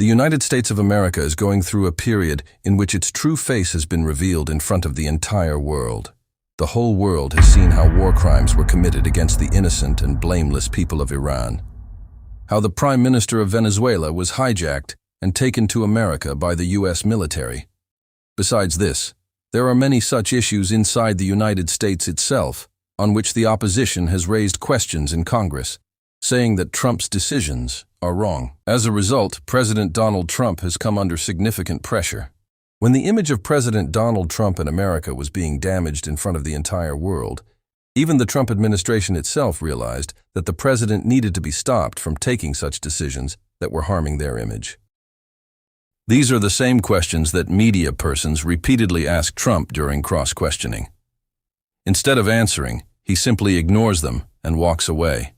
The United States of America is going through a period in which its true face has been revealed in front of the entire world. The whole world has seen how war crimes were committed against the innocent and blameless people of Iran. How the Prime Minister of Venezuela was hijacked and taken to America by the U.S. military. Besides this, there are many such issues inside the United States itself on which the opposition has raised questions in Congress, saying that Trump's decisions are wrong. As a result, President Donald Trump has come under significant pressure. When the image of President Donald Trump in America was being damaged in front of the entire world, even the Trump administration itself realized that the president needed to be stopped from taking such decisions that were harming their image. These are the same questions that media persons repeatedly ask Trump during cross-questioning. Instead of answering, he simply ignores them and walks away.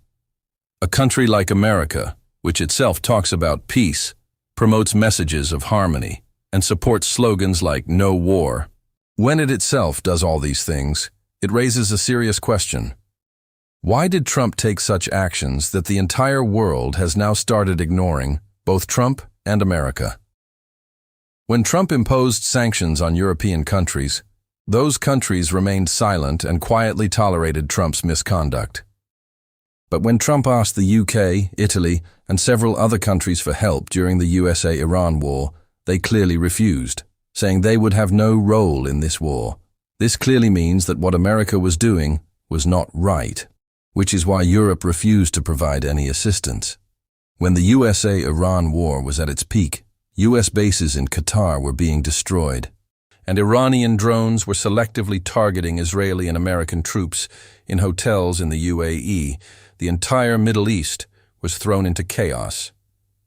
A country like America, which itself talks about peace, promotes messages of harmony, and supports slogans like "No War," when it itself does all these things, it raises a serious question. Why did Trump take such actions that the entire world has now started ignoring, both Trump and America? When Trump imposed sanctions on European countries, those countries remained silent and quietly tolerated Trump's misconduct. But when Trump asked the UK, Italy, and several other countries for help during the USA-Iran war, they clearly refused, saying they would have no role in this war. This clearly means that what America was doing was not right, which is why Europe refused to provide any assistance. When the USA-Iran war was at its peak, U.S. bases in Qatar were being destroyed, and Iranian drones were selectively targeting Israeli and American troops in hotels in the UAE. The entire Middle East was thrown into chaos.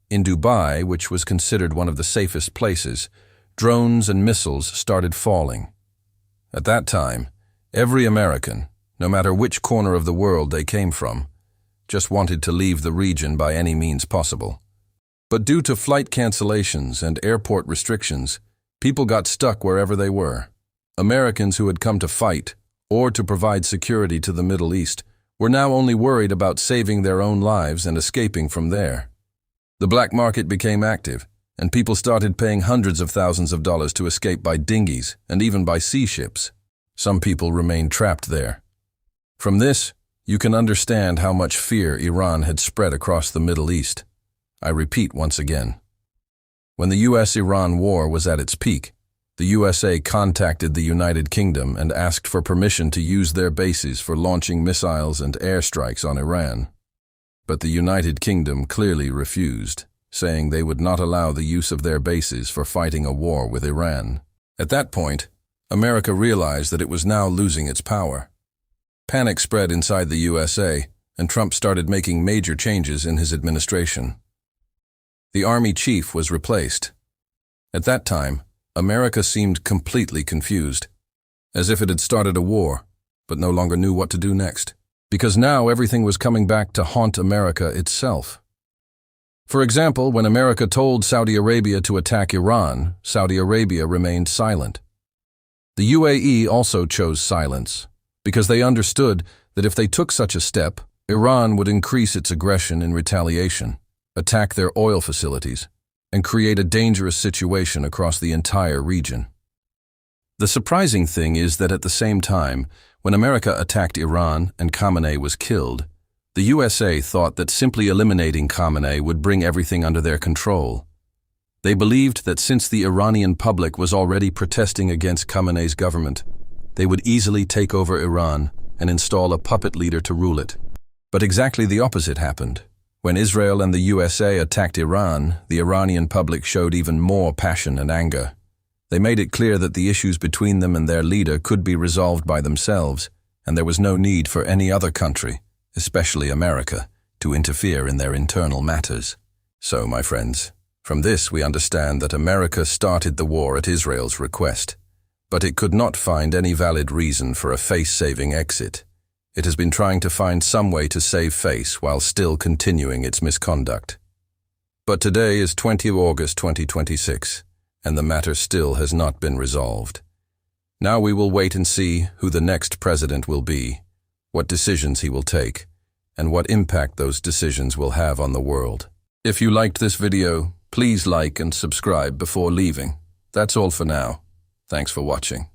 In Dubai, which was considered one of the safest places, drones and missiles started falling. At that time, every American, no matter which corner of the world they came from, just wanted to leave the region by any means possible. But due to flight cancellations and airport restrictions, people got stuck wherever they were. Americans who had come to fight or to provide security to the Middle East were now only worried about saving their own lives and escaping from there. The black market became active, and people started paying hundreds of thousands of dollars to escape by dinghies and even by sea ships. Some people remained trapped there. From this, you can understand how much fear Iran had spread across the Middle East. I repeat once again. When the US-Iran war was at its peak, the USA contacted the United Kingdom and asked for permission to use their bases for launching missiles and airstrikes on Iran. But the United Kingdom clearly refused, saying they would not allow the use of their bases for fighting a war with Iran. At that point, America realized that it was now losing its power. Panic spread inside the USA, and Trump started making major changes in his administration. The army chief was replaced. At that time, America seemed completely confused, as if it had started a war, but no longer knew what to do next, because now everything was coming back to haunt America itself. For example, when America told Saudi Arabia to attack Iran, Saudi Arabia remained silent. The UAE also chose silence, because they understood that if they took such a step, Iran would increase its aggression in retaliation, attack their oil facilities, and create a dangerous situation across the entire region. The surprising thing is that at the same time, when America attacked Iran and Khamenei was killed, the USA thought that simply eliminating Khamenei would bring everything under their control. They believed that since the Iranian public was already protesting against Khamenei's government, they would easily take over Iran and install a puppet leader to rule it. But exactly the opposite happened. When Israel and the USA attacked Iran, the Iranian public showed even more passion and anger. They made it clear that the issues between them and their leader could be resolved by themselves, and there was no need for any other country, especially America, to interfere in their internal matters. So, my friends, from this we understand that America started the war at Israel's request, but it could not find any valid reason for a face-saving exit. It has been trying to find some way to save face while still continuing its misconduct. But today is 20 August 2026, and the matter still has not been resolved. Now we will wait and see who the next president will be, what decisions he will take, and what impact those decisions will have on the world. If you liked this video, Please like and subscribe before leaving. That's all for now. Thanks for watching.